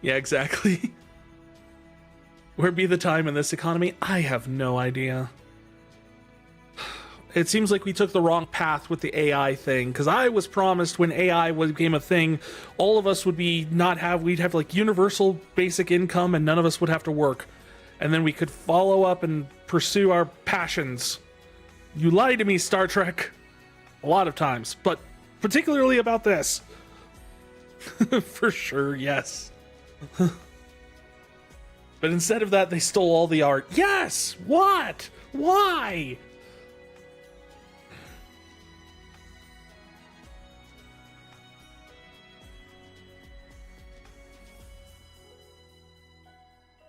Yeah, exactly. Where be the time in this economy? I have no idea. It seems like we took the wrong path with the AI thing, because I was promised when AI became a thing, all of us would be we'd have like universal basic income and none of us would have to work. And then we could follow up and pursue our passions. You lied to me, Star Trek. A lot of times, but particularly about this. For sure, yes. But instead of that, they stole all the art. Yes! What? Why?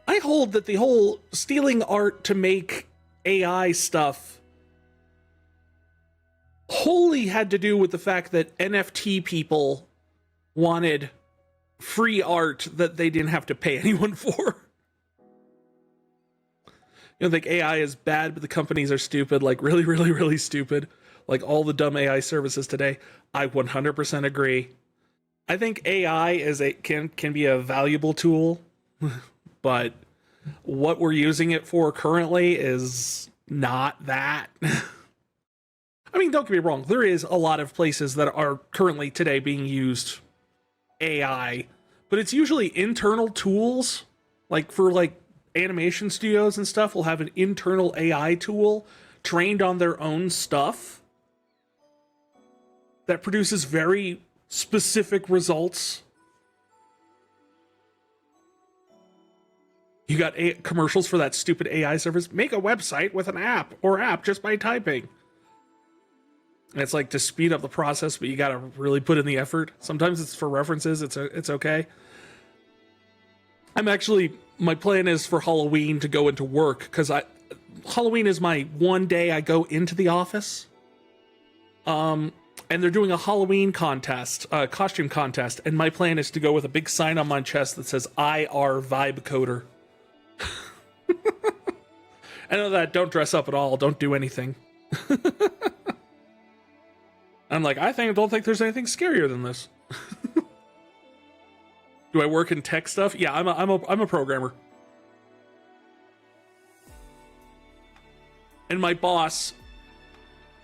I hold that the whole stealing art to make AI stuff wholly had to do with the fact that NFT people wanted free art that they didn't have to pay anyone for. You know, like AI is bad, but the companies are stupid, like really, really, really stupid. Like all the dumb AI services today. I 100% agree. I think AI can be a valuable tool, but what we're using it for currently is not that. I mean, don't get me wrong, there is a lot of places that are currently today being used AI, but it's usually internal tools, like for like animation studios and stuff will have an internal AI tool trained on their own stuff that produces very specific results. You got commercials for that stupid AI service. Make a website with an app just by typing. And it's like to speed up the process, but you got to really put in the effort. Sometimes it's for references. It's okay. My plan is for Halloween to go into work because Halloween is my one day I go into the office. And they're doing a Halloween contest, costume contest. And my plan is to go with a big sign on my chest that says IR Vibe Coder. I know that don't dress up at all. Don't do anything. I'm like, don't think there's anything scarier than this. Do I work in tech stuff? Yeah, I'm a programmer. And my boss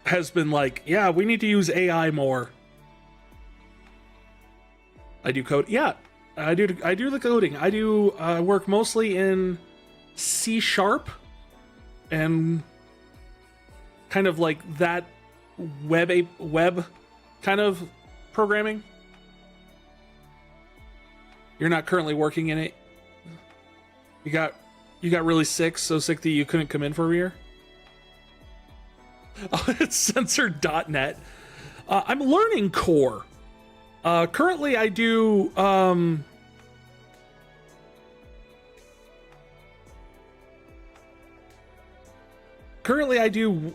has been like, yeah, we need to use AI more. I do code. Yeah, I do the coding. I do work mostly in C# and kind of like that web kind of programming. You're not currently working in it. You got really sick, so sick that you couldn't come in for a year. Oh, it's censored.net. I'm learning core. Currently I do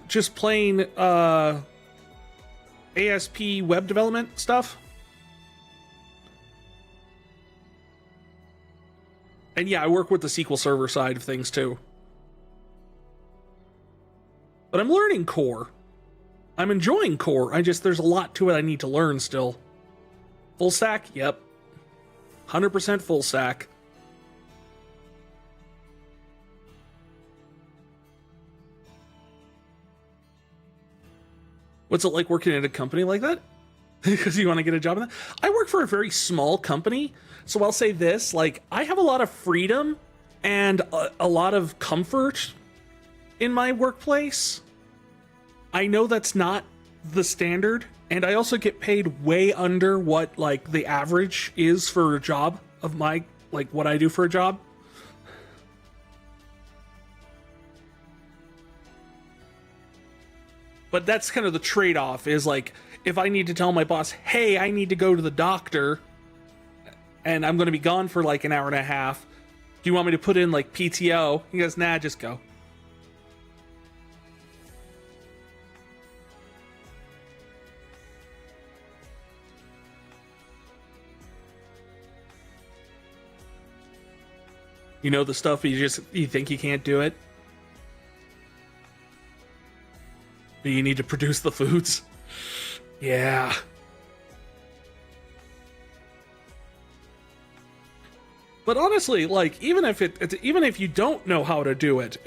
just plain ASP web development stuff. And yeah, I work with the SQL Server side of things too. But I'm learning core. I'm enjoying core. There's a lot to it I need to learn still. Full stack? Yep. 100% full stack. What's it like working at a company like that? Because you want to get a job in that? I work for a very small company, so I'll say this, like, I have a lot of freedom and a lot of comfort in my workplace. I know that's not the standard, and I also get paid way under what, like, the average is for a job of my, like, what I do for a job. But that's kind of the trade-off, is like, if I need to tell my boss, hey, I need to go to the doctor, and I'm going to be gone for like an hour and a half, do you want me to put in like PTO? He goes, nah, just go. You know the stuff, you think you can't do it? But you need to produce the foods? Yeah. But honestly, like even if you don't know how to do it,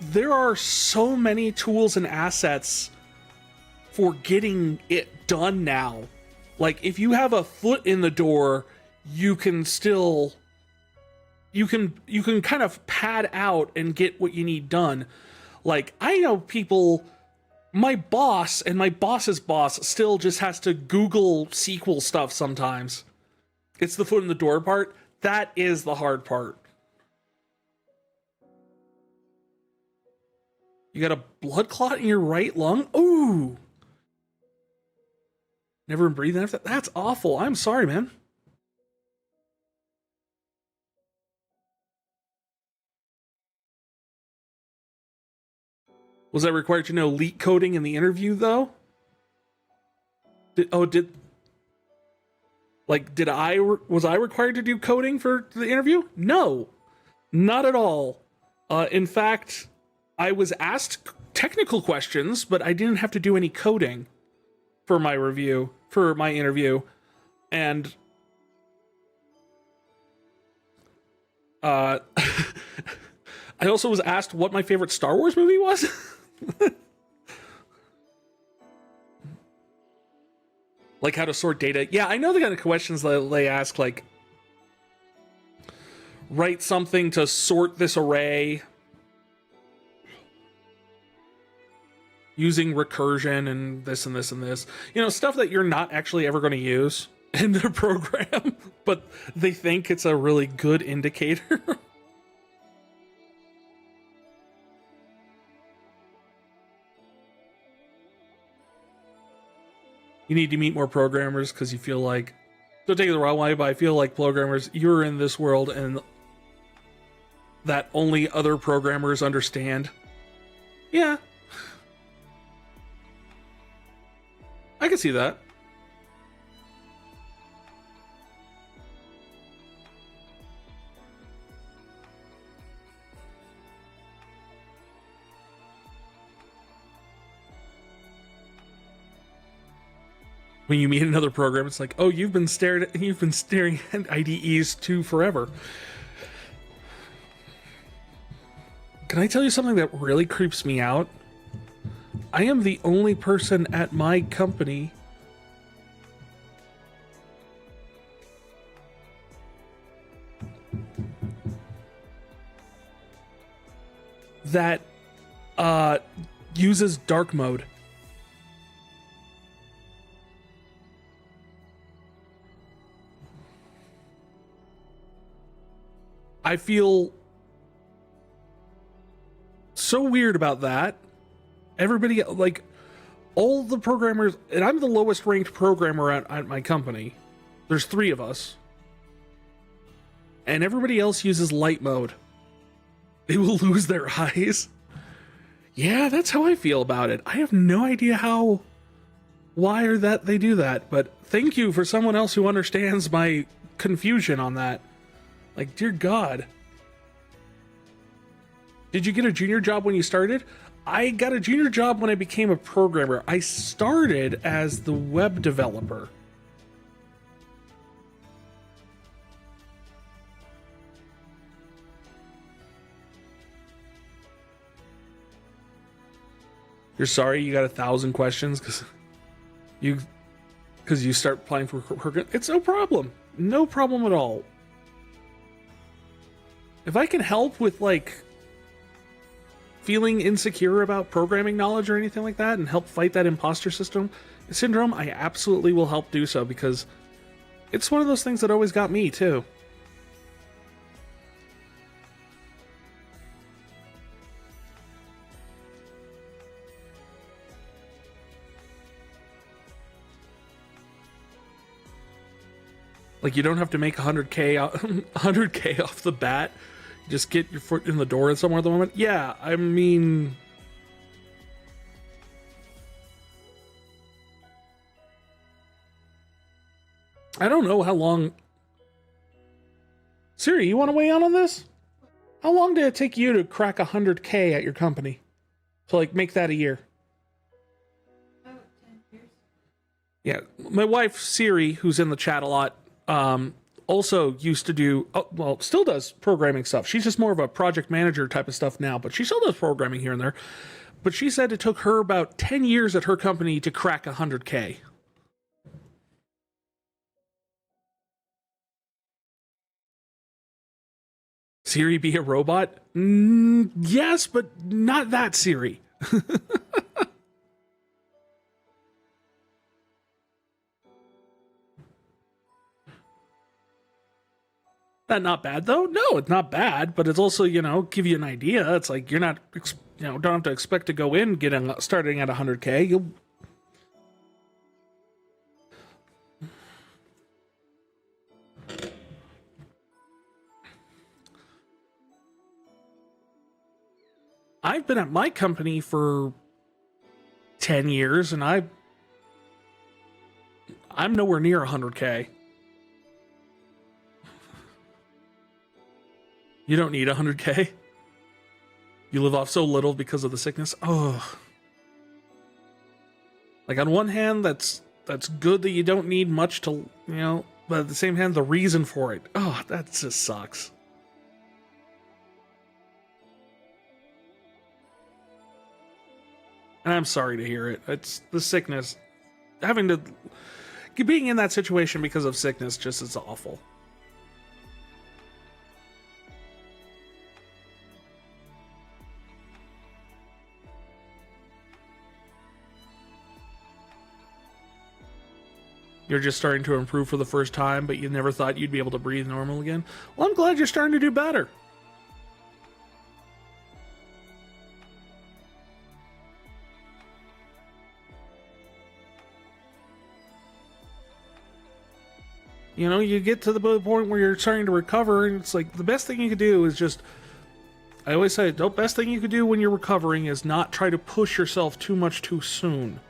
there are so many tools and assets for getting it done now. Like if you have a foot in the door, you can kind of pad out and get what you need done. Like I know people, my boss and my boss's boss still just has to Google SQL stuff sometimes. It's the foot in the door part. That is the hard part. You got a blood clot in your right lung? Ooh. Never been breathing after that? That's awful. I'm sorry, man. Was I required to know leak coding in the interview, though? Was I required to do coding for the interview? No, not at all. In fact, I was asked technical questions, but I didn't have to do any coding for my interview. And I also was asked what my favorite Star Wars movie was. Like how to sort data. Yeah, I know the kind of questions that they ask, like write something to sort this array using recursion and this and this and this. You know, stuff that you're not actually ever going to use in their program, but they think it's a really good indicator. You need to meet more programmers because you feel like, don't take it the wrong way, but I feel like programmers, you're in this world and that only other programmers understand. Yeah. I can see that. When you meet another program, it's like, oh, you've been staring at IDEs too forever. Can I tell you something that really creeps me out? I am the only person at my company that uses dark mode. I feel so weird about that. Everybody, like, all the programmers, and I'm the lowest ranked programmer at my company. There's 3 of us. And everybody else uses light mode. They will lose their eyes. Yeah, that's how I feel about it. I have no idea why or that they do that, but thank you for someone else who understands my confusion on that. Like, dear God. Did you get a junior job when you started? I got a junior job when I became a programmer. I started as the web developer. You're sorry you got 1,000 questions because you start applying for it's no problem. No problem at all. If I can help with, like, feeling insecure about programming knowledge or anything like that and help fight that imposter syndrome, I absolutely will help do so, because it's one of those things that always got me too. Like, you don't have to make 100K off the bat. Just get your foot in the door at somewhere at the moment. Yeah, I mean, I don't know how long. Siri, you want to weigh in on this? How long did it take you to crack 100K at your company? To, like, make that a year? About 10 years. Yeah, my wife Siri, who's in the chat a lot, also used to do, well, still does programming stuff. She's just more of a project manager type of stuff now, but she still does programming here and there. But she said it took her about 10 years at her company to crack 100K. Siri be a robot? Yes, but not that Siri. That not bad though? No, it's not bad, but it's also, give you an idea. It's like you're not, don't have to expect to go in getting starting at 100K. You'll. I've been at my company for 10 years and I'm nowhere near 100K. You don't need 100K? You live off so little because of the sickness? Oh. Like, on one hand, that's good that you don't need much to, but at the same hand, the reason for it, that just sucks. And I'm sorry to hear it. It's the sickness. Being in that situation because of sickness just is awful. You're just starting to improve for the first time, but you never thought you'd be able to breathe normal again. Well, I'm glad you're starting to do better. You get to the point where you're starting to recover, and it's like the best thing you could do is just. I always say the best thing you could do when you're recovering is not try to push yourself too much too soon.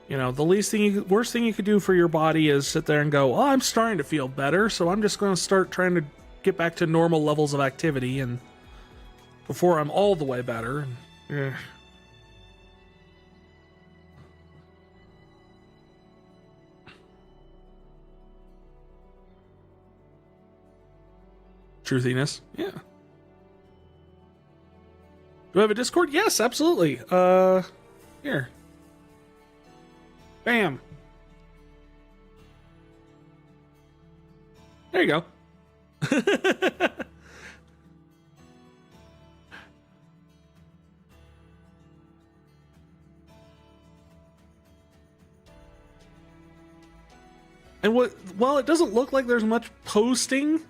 The worst thing you could do for your body is sit there and go, I'm starting to feel better, so I'm just going to start trying to get back to normal levels of activity, and before I'm all the way better. Truthiness, yeah. Do I have a Discord? Yes, absolutely. Here. Bam. There you go. And while it doesn't look like there's much posting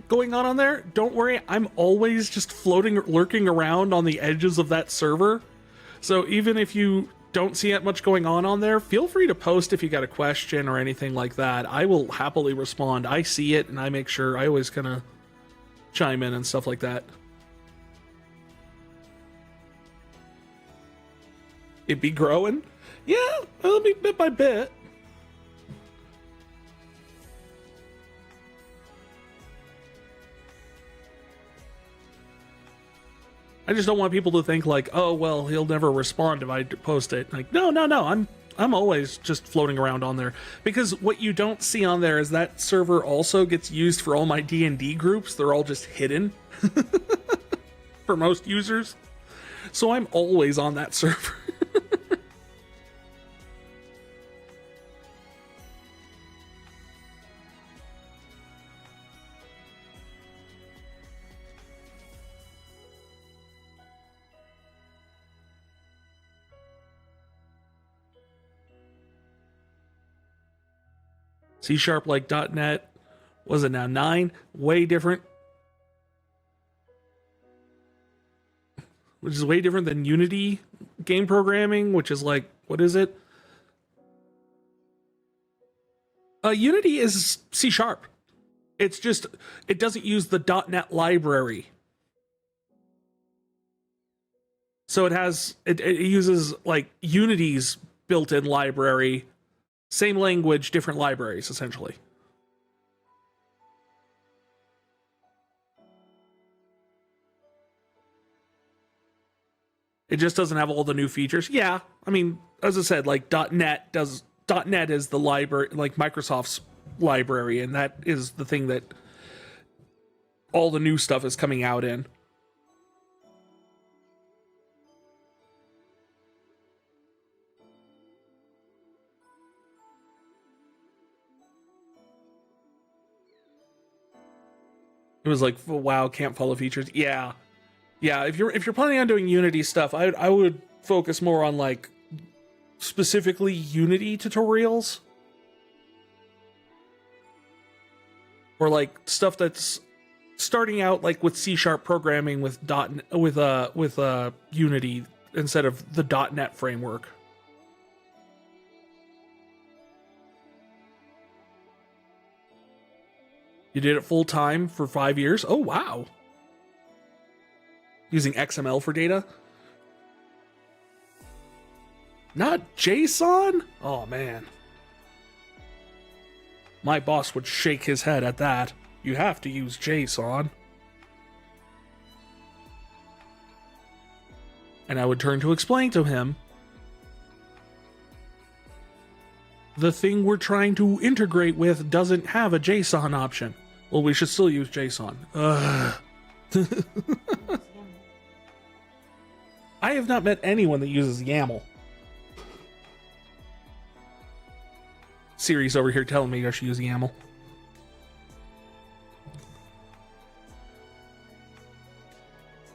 going on there, don't worry, I'm always just lurking around on the edges of that server. So even if you don't see it much going on there, feel free to post if you got a question or anything like that. I will happily respond. I see it and I make sure I always kind of chime in and stuff like that. It be growing? Yeah, it'll be bit by bit. I just don't want people to think like, oh, well, he'll never respond if I post it. Like, no. I'm always just floating around on there, because what you don't see on there is that server also gets used for all my D&D groups. They're all just hidden for most users. So I'm always on that server. C# like .NET, was it now 9? Way different. Which is way different than Unity game programming, which is like, what is it? Unity is C#. It's just, it doesn't use the .NET library. So it uses like Unity's built-in library. Same language, different libraries, essentially. It just doesn't have all the new features. Yeah, I mean, as I said, like .NET is the library, like Microsoft's library, and that is the thing that all the new stuff is coming out in. It was like, wow, can't follow features. Yeah. Yeah, if you're planning on doing Unity stuff, I would focus more on like specifically Unity tutorials. Or like stuff that's starting out like with C# programming with Unity instead of the .NET framework. You did it full time for 5 years? Oh, wow. Using XML for data? Not JSON? Oh, man. My boss would shake his head at that. You have to use JSON. And I would turn to explain to him the thing we're trying to integrate with doesn't have a JSON option. Well, we should still use JSON. Ugh. I have not met anyone that uses YAML. Siri's over here telling me I should use YAML.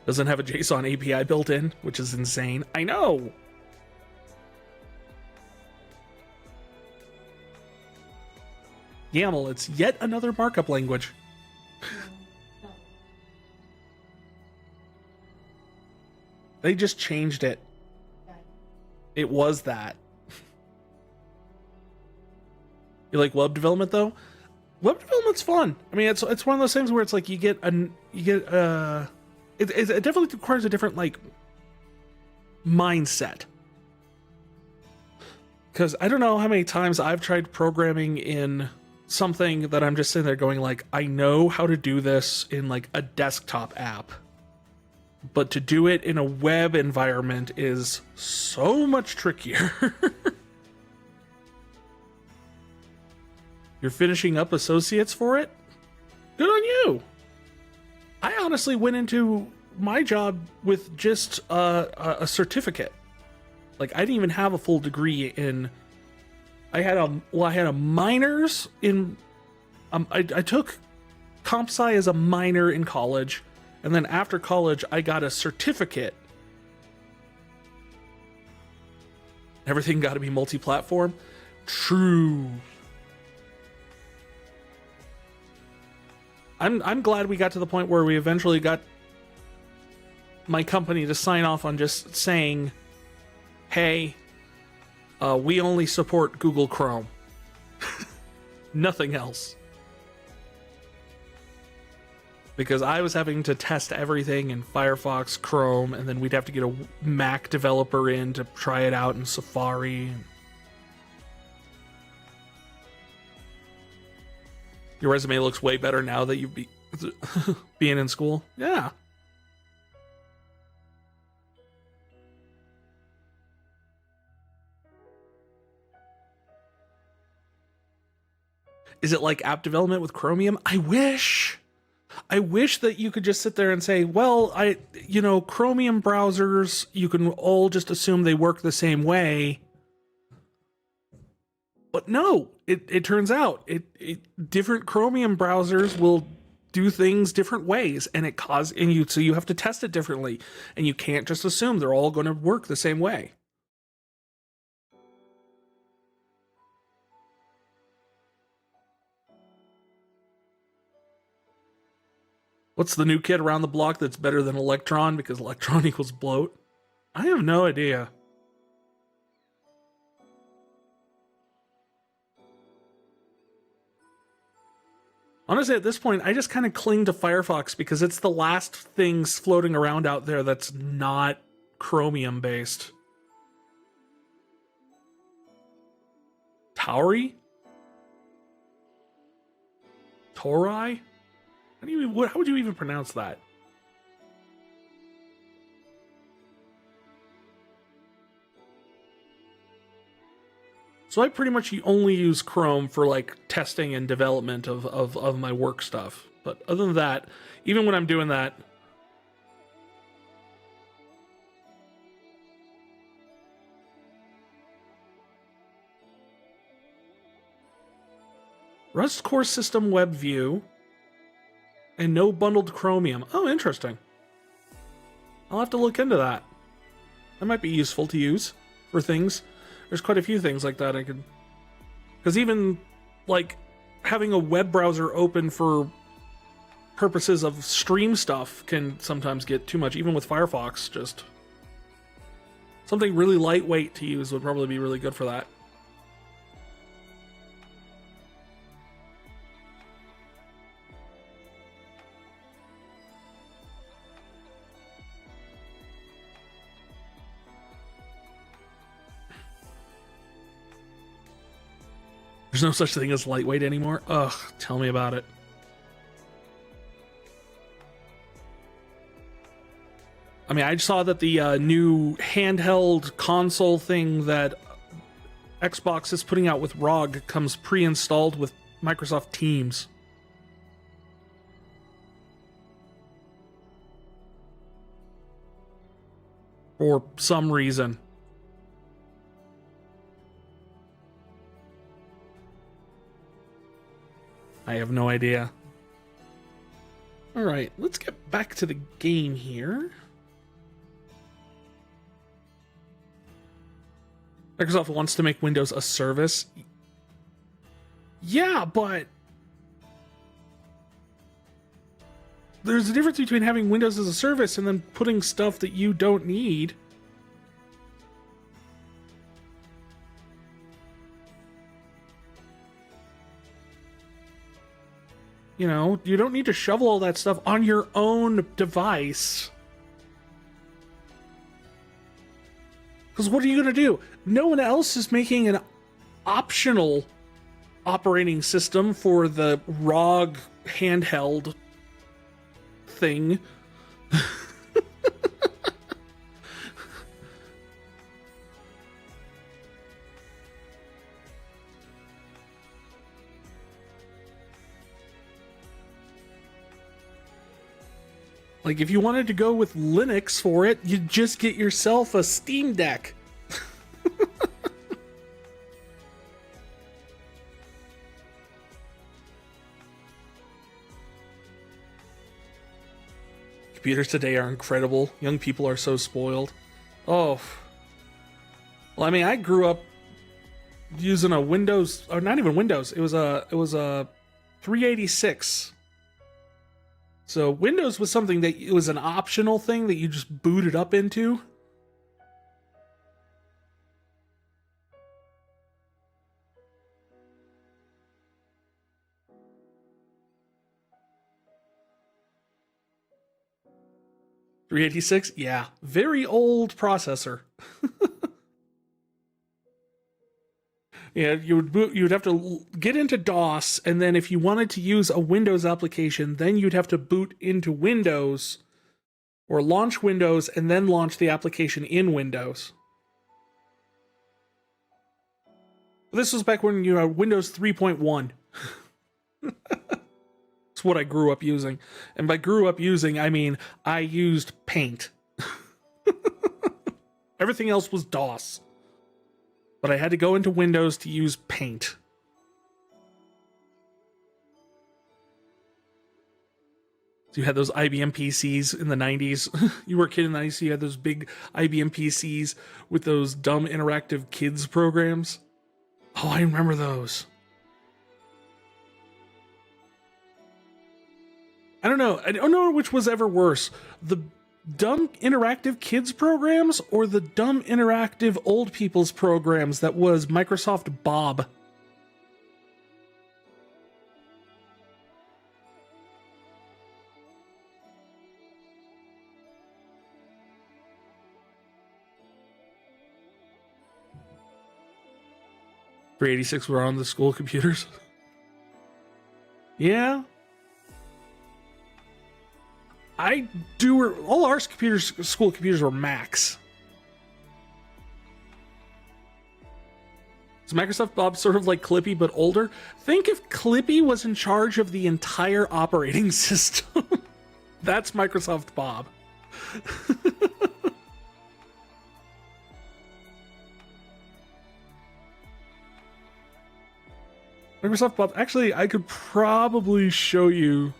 Doesn't have a JSON API built in, which is insane. I know! YAML, it's yet another markup language. They just changed it. It was that. You like web development though? Web development's fun. I mean, it's one of those things where it's like it definitely requires a different like mindset. Because I don't know how many times I've tried programming in something that I'm just sitting there going like, I know how to do this in like a desktop app, but to do it in a web environment is so much trickier. You're finishing up associates for it? Good on you. I honestly went into my job with just a certificate. Like I didn't even have a full degree in. I had a minors in. I took comp sci as a minor in college, and then after college I got a certificate. Everything got to be multi-platform. True. I'm glad we got to the point where we eventually got my company to sign off on just saying, hey, we only support Google Chrome. Nothing else. Because I was having to test everything in Firefox, Chrome, and then we'd have to get a Mac developer in to try it out in Safari. Your resume looks way better now that you've being in school. Yeah. Is it like app development with Chromium? I wish that you could just sit there and say, well, Chromium browsers, you can all just assume they work the same way. But no, it turns out different Chromium browsers will do things different ways, and so you have to test it differently, and you can't just assume they're all going to work the same way. What's the new kid around the block that's better than Electron because Electron equals bloat? I have no idea. Honestly, at this point, I just kind of cling to Firefox because it's the last things floating around out there that's not Chromium based. Tauri? Torai? How would you even pronounce that? So I pretty much only use Chrome for like testing and development of my work stuff. But other than that, even when I'm doing that, Rust core system web view and no bundled Chromium. Oh, interesting. I'll have to look into that. That might be useful to use for things. There's quite a few things like that I could... Because even, like, having a web browser open for purposes of stream stuff can sometimes get too much, even with Firefox. Just something really lightweight to use would probably be really good for that. There's no such thing as lightweight anymore. Ugh, tell me about it. I mean, I saw that the new handheld console thing that Xbox is putting out with ROG comes pre-installed with Microsoft Teams. For some reason. I have no idea. Alright, let's get back to the game here. Microsoft wants to make Windows a service. Yeah, but there's a difference between having Windows as a service and then putting stuff that you don't need. You know, you don't need to shovel all that stuff on your own device. Because what are you going to do? No one else is making an optional operating system for the ROG handheld thing. Like, if you wanted to go with Linux for it, you'd just get yourself a Steam Deck. Computers today are incredible. Young people are so spoiled. Oh. Well, I mean, I grew up using a Windows, or not even Windows. It was a 386. So Windows was something that it was an optional thing that you just booted up into. .386? Yeah, very old processor. Yeah, you'd have to get into DOS, and then if you wanted to use a Windows application, then you'd have to boot into Windows or launch Windows and then launch the application in Windows. This was back when you had Windows 3.1. That's what I grew up using. And by grew up using, I mean I used Paint. Everything else was DOS. But I had to go into Windows to use Paint. So you had those IBM PCs in the 90s. You were a kid in the 90s, so you had those big IBM PCs with those dumb interactive kids programs. Oh, I remember those. I don't know which was ever worse. The dumb interactive kids programs or the dumb interactive old people's programs that was Microsoft Bob. .386 were on the school computers. Yeah. All our school computers were Macs. Is Microsoft Bob sort of like Clippy but older? Think if Clippy was in charge of the entire operating system. That's Microsoft Bob. Microsoft Bob. Actually, I could probably show you.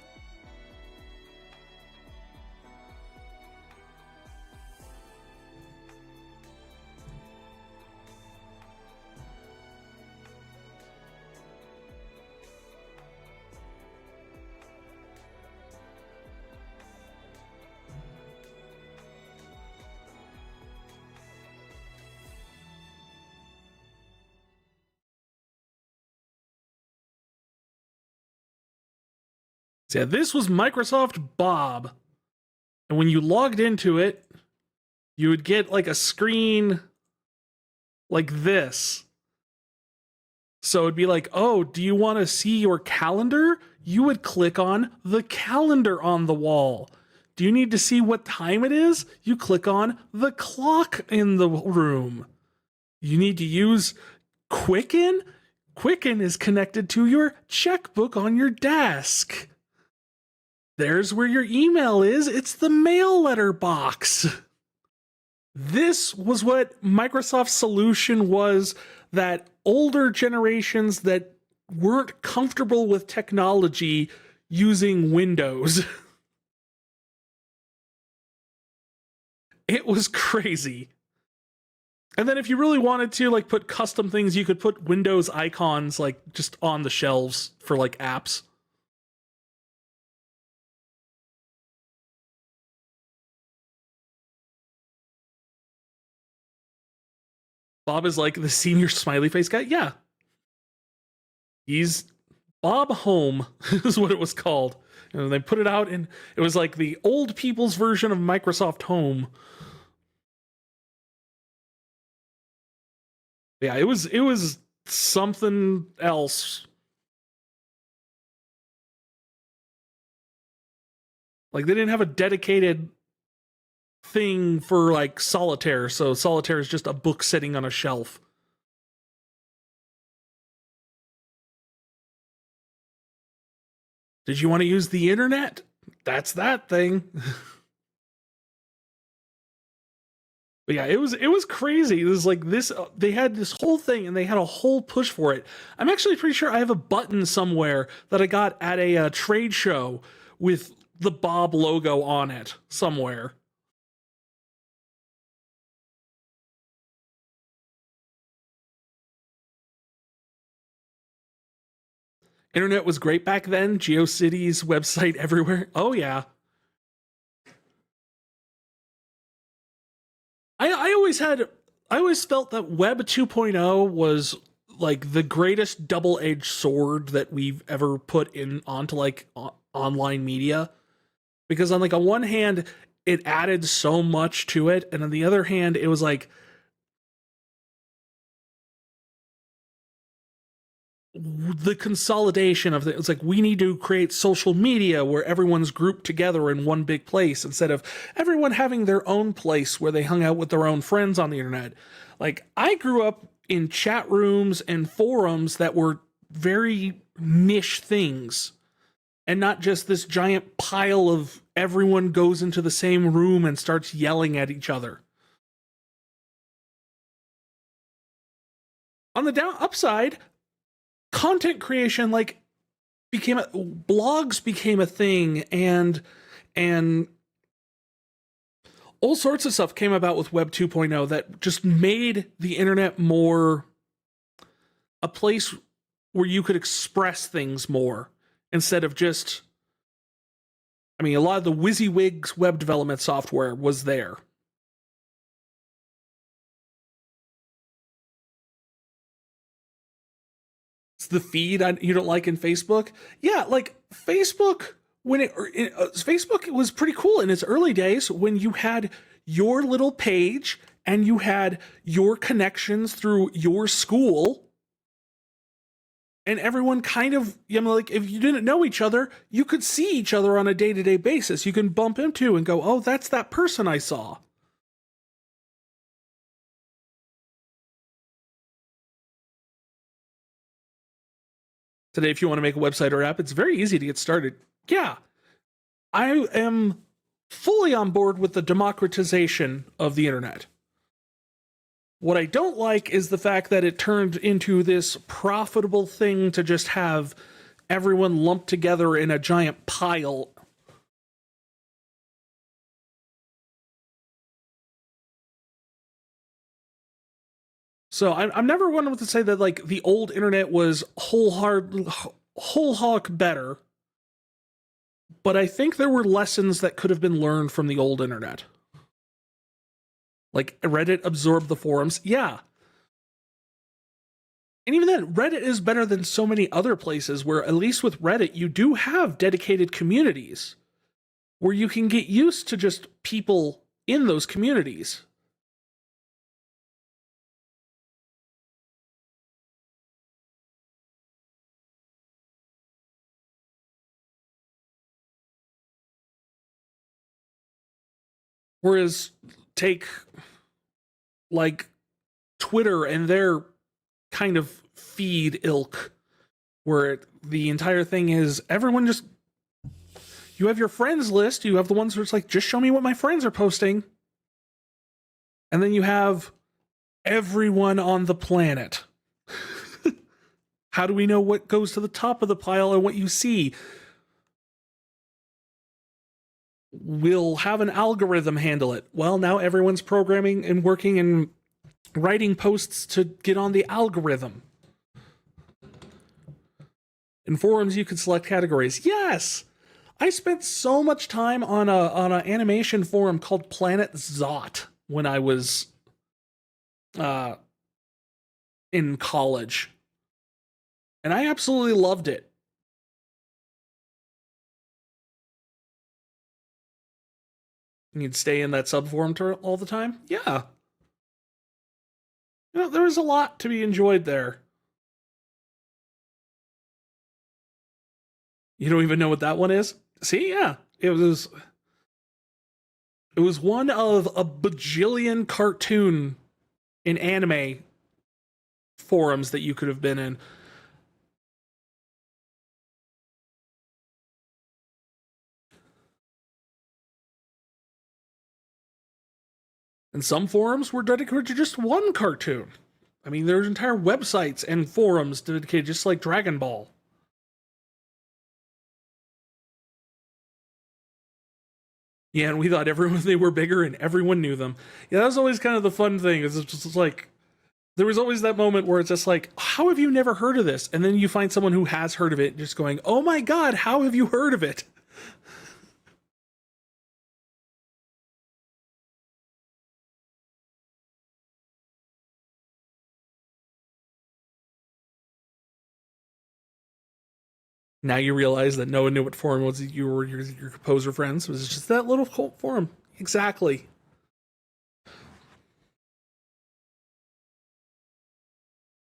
Yeah, this was Microsoft Bob. And when you logged into it, you would get like a screen like this. So it'd be like, oh, do you want to see your calendar? You would click on the calendar on the wall. Do you need to see what time it is? You click on the clock in the room. You need to use Quicken? Quicken is connected to your checkbook on your desk. There's where your email is. It's the mail letter box. This was what Microsoft's solution was that older generations that weren't comfortable with technology using Windows. It was crazy. And then if you really wanted to like put custom things, you could put Windows icons like just on the shelves for like apps. Bob is like the senior smiley face guy. Yeah. He's Bob Home is what it was called. And they put it out and it was like the old people's version of Microsoft Home. Yeah, it was something else. Like they didn't have a dedicated thing for like solitaire, so solitaire is just a book sitting on a shelf. Did you want to use the internet? That's that thing. But yeah, it was crazy. It was like this. They had this whole thing, and they had a whole push for it. I'm actually pretty sure I have a button somewhere that I got at a trade show with the Bob logo on it somewhere. Internet was great back then. GeoCities website everywhere. Oh yeah. I always felt that Web 2.0 was like the greatest double-edged sword that we've ever put in onto like online media, because on one hand it added so much to it, and on the other hand it was like the consolidation of it's like we need to create social media where everyone's grouped together in one big place instead of everyone having their own place where they hung out with their own friends on the internet. Like I grew up in chat rooms and forums that were very niche things and not just this giant pile of everyone goes into the same room and starts yelling at each other. On the upside, content creation like blogs became a thing, and all sorts of stuff came about with Web 2.0 that just made the internet more a place where you could express things more instead of just, I mean, a lot of the WYSIWYG's web development software was there. The feed you don't like in Facebook. Yeah, like Facebook Facebook was pretty cool in its early days when you had your little page and you had your connections through your school, and everyone kind of, you know, like if you didn't know each other, you could see each other on a day-to-day basis. You can bump into and go, oh, that's that person I saw. Today, if you want to make a website or app, it's very easy to get started. Yeah, I am fully on board with the democratization of the internet. What I don't like is the fact that it turned into this profitable thing to just have everyone lumped together in a giant pile. So I'm never one to say that like the old internet was whole hog better, but I think there were lessons that could have been learned from the old internet. Like Reddit absorbed the forums, yeah. And even then, Reddit is better than so many other places where, at least with Reddit, you do have dedicated communities where you can get used to just people in those communities. Whereas, take like Twitter and their kind of feed ilk, where the entire thing is everyone just, you have your friends list, you have the ones where it's like, just show me what my friends are posting. And then you have everyone on the planet. How do we know what goes to the top of the pile and what you see? We'll have an algorithm handle it. Well, now everyone's programming and working and writing posts to get on the algorithm. In forums, you can select categories. Yes! I spent so much time on an animation forum called Planet Zot when I was in college. And I absolutely loved it. You'd stay in that subforum all the time? Yeah. You know, there was a lot to be enjoyed there. You don't even know what that one is? See, yeah. It was one of a bajillion cartoon and anime forums that you could have been in. And some forums were dedicated to just one cartoon. I mean, there's entire websites and forums dedicated just like Dragon Ball. Yeah, and we thought everyone they were bigger and everyone knew them. Yeah, that was always kind of the fun thing. Is it's just like there was always that moment where it's just like, how have you never heard of this? And then you find someone who has heard of it, just going, oh my god, how have you heard of it? Now you realize that no one knew what forum was. You were your composer friends. It was just that little forum. Exactly.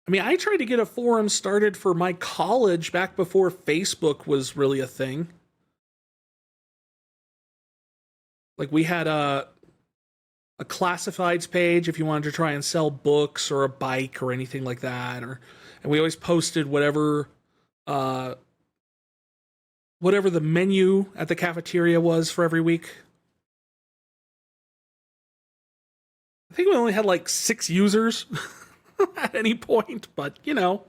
I mean, I tried to get a forum started for my college back before Facebook was really a thing. Like we had a classifieds page if you wanted to try and sell books or a bike or anything like that, or and we always posted uh whatever the menu at the cafeteria was for every week. I think we only had like 6 users at any point, but you know.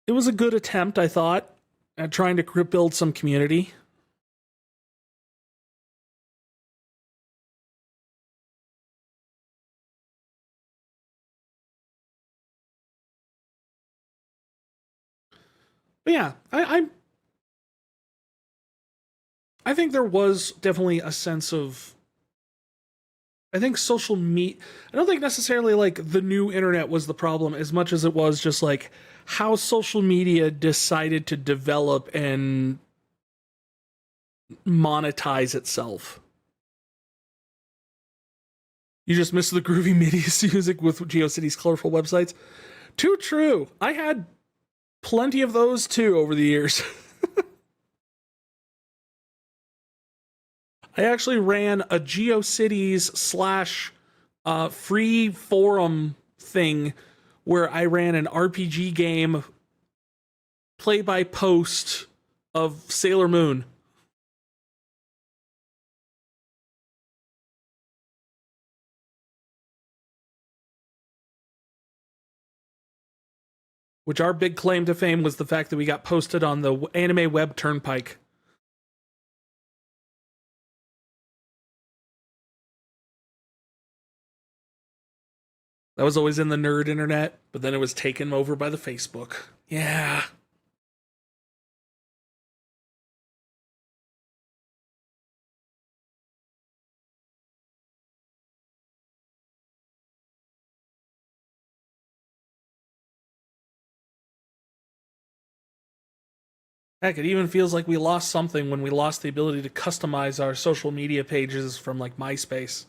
It was a good attempt, I thought, at trying to build some community. But yeah, I think there was definitely a sense of, I think social media, I don't think necessarily like the new internet was the problem as much as it was just like how social media decided to develop and monetize itself. You just missed the groovy MIDI music with GeoCities' colorful websites. Too true. I had plenty of those too over the years. I actually ran a GeoCities slash free forum thing where I ran an RPG game play by post of Sailor Moon. Which our big claim to fame was the fact that we got posted on the anime web turnpike. That was always in the nerd internet, but then it was taken over by the Facebook. Yeah. Heck, it even feels like we lost something when we lost the ability to customize our social media pages from like MySpace.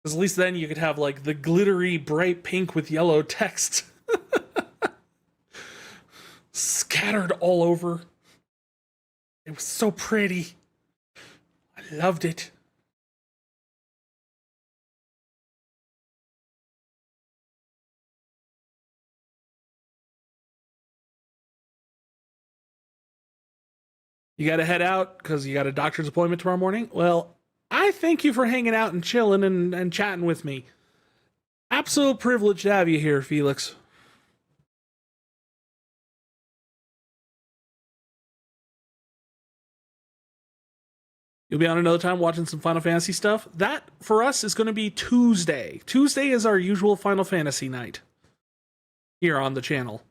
Because at least then you could have like the glittery bright pink with yellow text scattered all over. It was so pretty. I loved it. You got to head out because you got a doctor's appointment tomorrow morning? Well, I thank you for hanging out and chilling and chatting with me. Absolute privilege to have you here, Felix. You'll be on another time watching some Final Fantasy stuff. That, for us, is going to be Tuesday. Tuesday is our usual Final Fantasy night here on the channel.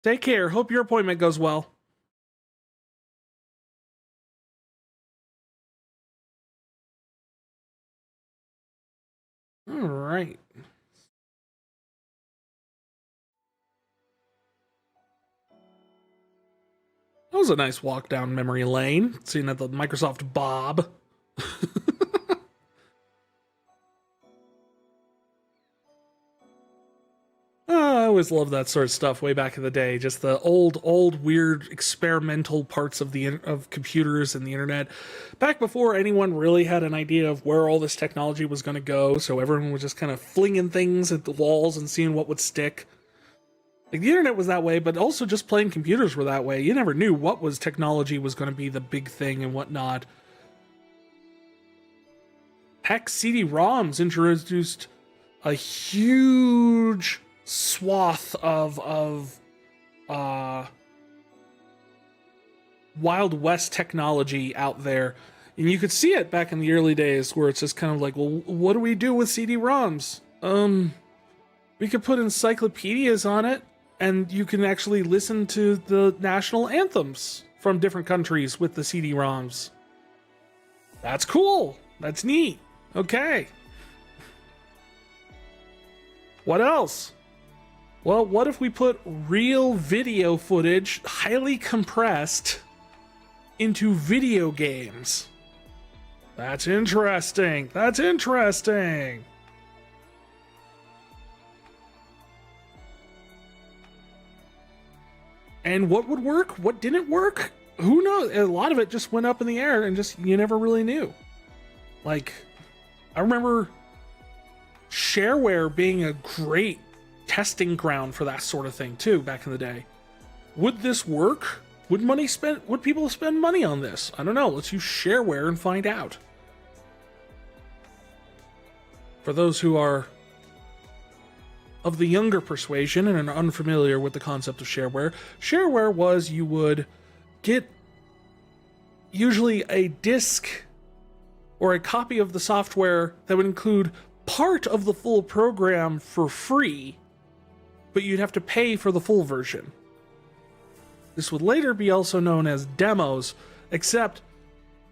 Take care. Hope your appointment goes well. All right. That was a nice walk down memory lane, seeing at the Microsoft Bob. I always loved that sort of stuff way back in the day. Just the old, weird, experimental parts of of computers and the internet. Back before anyone really had an idea of where all this technology was going to go, so everyone was just kind of flinging things at the walls and seeing what would stick. Like, the internet was that way, but also just playing computers were that way. You never knew what was technology was going to be the big thing and whatnot. Heck, CD-ROMs introduced a huge swath of Wild West technology out there. And you could see it back in the early days where it's just kind of like, well, what do we do with CD-ROMs? We could put encyclopedias on it, and you can actually listen to the national anthems from different countries with the CD-ROMs. That's cool. That's neat. Okay. What else? Well, what if we put real video footage, highly compressed, into video games? That's interesting. That's interesting. And what would work? What didn't work? Who knows? A lot of it just went up in the air and just, you never really knew. Like, I remember shareware being a great testing ground for that sort of thing too back in the day. Would this work? Would people spend money on this? I don't know. Let's use shareware and find out. For those who are of the younger persuasion and are unfamiliar with the concept of shareware, shareware was you would get usually a disk or a copy of the software that would include part of the full program for free, but you'd have to pay for the full version. This would later be also known as demos, except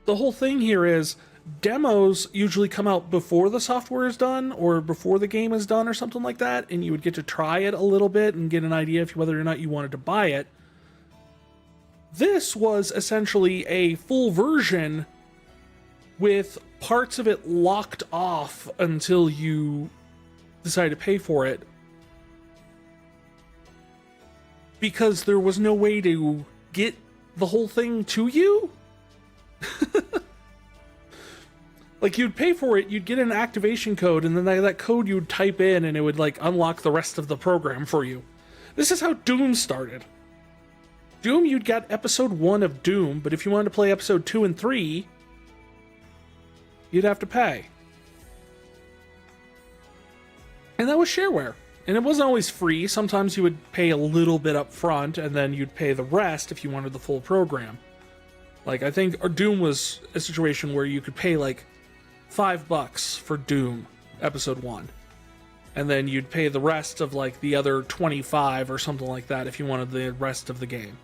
the whole thing here is demos usually come out before the software is done or before the game is done or something like that, and you would get to try it a little bit and get an idea of whether or not you wanted to buy it. This was essentially a full version with parts of it locked off until you decide to pay for it, because there was no way to get the whole thing to you. Like, you'd pay for it, you'd get an activation code, and then that code you would type in, and it would, like, unlock the rest of the program for you. This is how Doom started. Doom, you'd get episode 1 of Doom, but if you wanted to play episode 2 and 3, you'd have to pay. And that was shareware. And it wasn't always free. Sometimes you would pay a little bit up front, and then you'd pay the rest if you wanted the full program. Like, I think Doom was a situation where you could pay, like, $5 for Doom, episode 1. And then you'd pay the rest of, like, the other 25 or something like that if you wanted the rest of the game.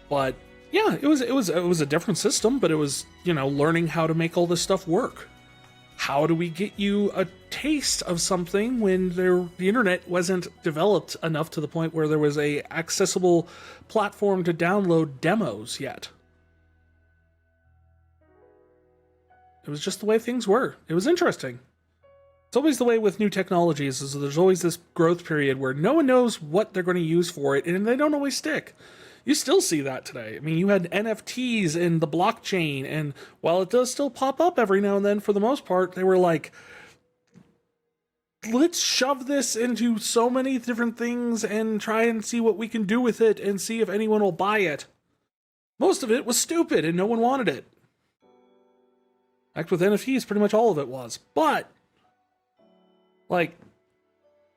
But, yeah, it was a different system, but it was, you know, learning how to make all this stuff work. How do we get you a taste of something when the internet wasn't developed enough to the point where there was a accessible platform to download demos yet? It was just the way things were. It was interesting. It's always the way with new technologies, is there's always this growth period where no one knows what they're going to use for it, and they don't always stick. You still see that today. I mean, you had NFTs in the blockchain, and while it does still pop up every now and then, for the most part, they were like, let's shove this into so many different things and try and see what we can do with it and see if anyone will buy it. Most of it was stupid and no one wanted it. In fact, with NFTs, pretty much all of it was. But, like,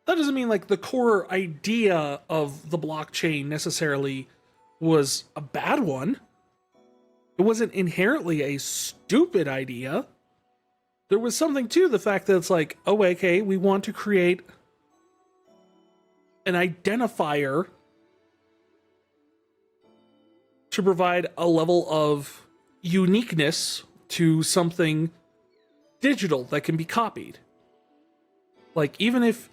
that doesn't mean, like, the core idea of the blockchain necessarily was a bad one. It wasn't inherently a stupid idea. There was something to the fact that it's like, oh, okay, we want to create an identifier to provide a level of uniqueness to something digital that can be copied. Like, even if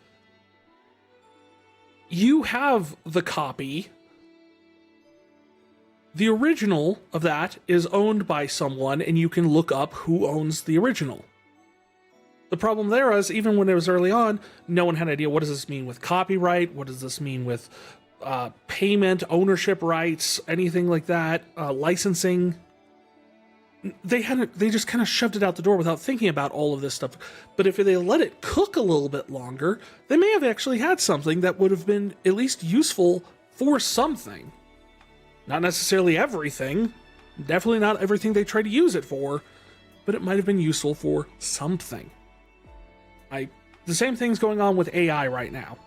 you have the copy, the original of that is owned by someone, and you can look up who owns the original. The problem there is, even when it was early on, no one had an idea, what does this mean with copyright? What does this mean with payment, ownership rights, anything like that, licensing? They just kind of shoved it out the door without thinking about all of this stuff. But if they let it cook a little bit longer, they may have actually had something that would have been at least useful for something. Not necessarily everything, definitely not everything they try to use it for, but it might have been useful for something. The same thing's going on with AI right now.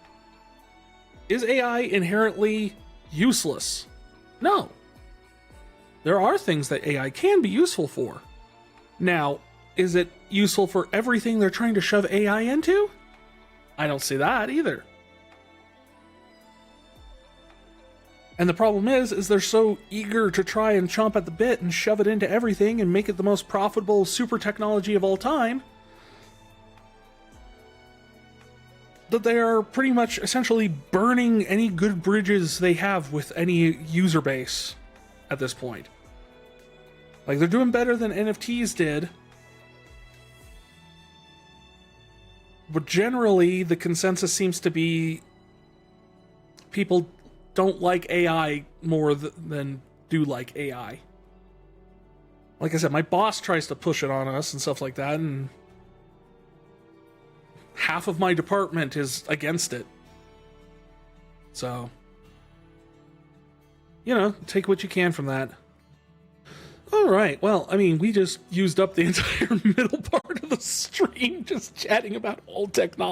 Is AI inherently useless? No. There are things that AI can be useful for. Now, is it useful for everything they're trying to shove AI into? I don't see that either. And the problem is they're so eager to try and chomp at the bit and shove it into everything and make it the most profitable super technology of all time, that they are pretty much essentially burning any good bridges they have with any user base at this point. Like, they're doing better than NFTs did, but generally the consensus seems to be people don't like AI more than do like AI. Like I said, my boss tries to push it on us and stuff like that, and half of my department is against it. So, you know, take what you can from that. Alright, well, I mean, we just used up the entire middle part of the stream just chatting about old technology.